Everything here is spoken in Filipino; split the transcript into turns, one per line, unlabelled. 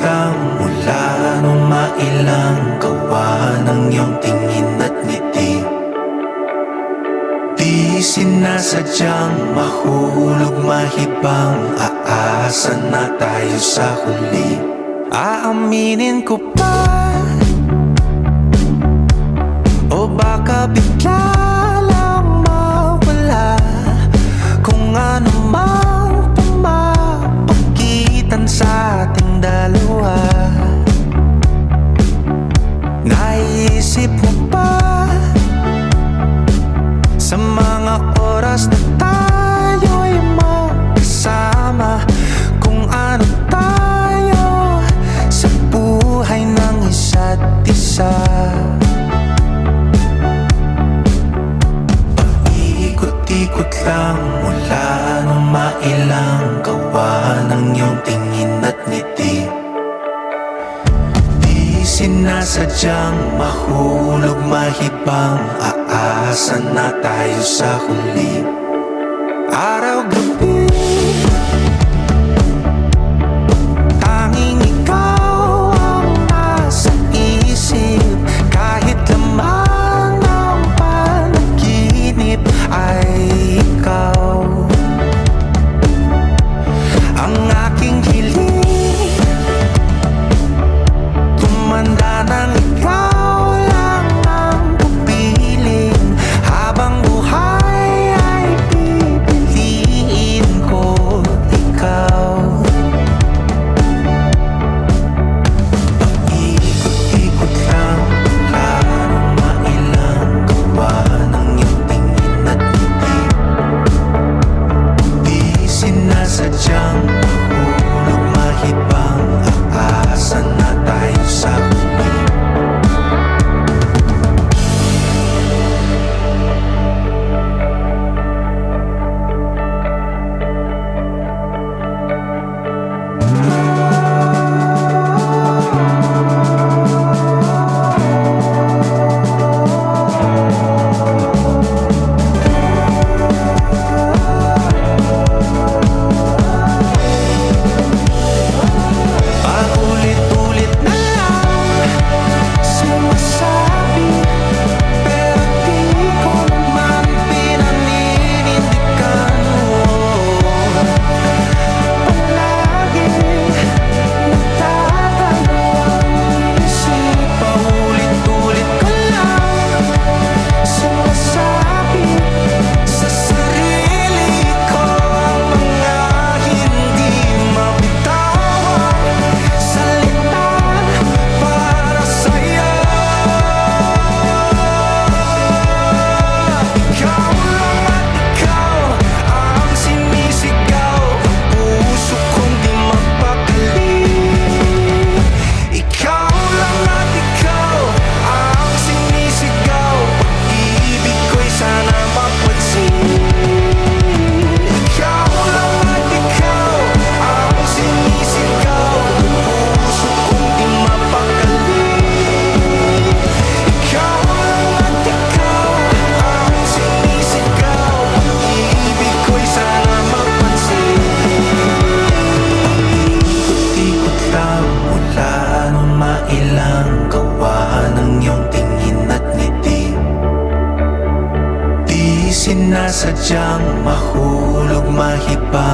lang mula nung mailang gawa ng iyong tingin at ngiti. Di sinasadyang mahulog mahibang, aasa na tayo sa huli. Aaminin ko pa, o baka bigla lang mawala kung ano mang pumapagitan sa ating dalawa. Naisip mo ba sa mga oras na tayo'y magkasama, kung ano tayo sa buhay ng isa't isa? Paikot-ikot lang mula nung mailang gawa ng iyong tingin at ngiti. Di sinasadyang mahulog mahibang, aasa na tayo sa huli. Araw-gabi tanging ikaw ang nasa isip, kahit laman ng panaginip ay ikaw. Ang aking hiling tumanda ng ikaw lang ang pupiling, habang buhay ay pipiliin ko ikaw. Paikot-ikot lang mula nung mailang gawa ng iyong tingin at ngiti. Di sinasadyang mahulog mahibang, aasa na tayo sa huli. Paulit-ulit na lang sinasabi, pero di ko naman pinaninindigan. Palagi nagdadalawang isip. Paulit-ulit ko lang sinasabi sa sarili ko ang mga hindi mabitawang salita para sa'yo. Ikaw lang at ikaw ang sinisigaw ng puso kong di mapakali. Ikaw lang at ikaw ang sinisigaw, pag-ibig ko'y sana mapansin. Ikaw lang at ikaw ang sinisigaw ng puso kong di mapakali. Ikaw lang at ikaw ang sinisigaw, pag-ibig ko'y sana mapansin. Paikot-ikot lang mula nung mailang gawa ng iyong tingin at ngiti. Di sinasadyang mahulog mahibang,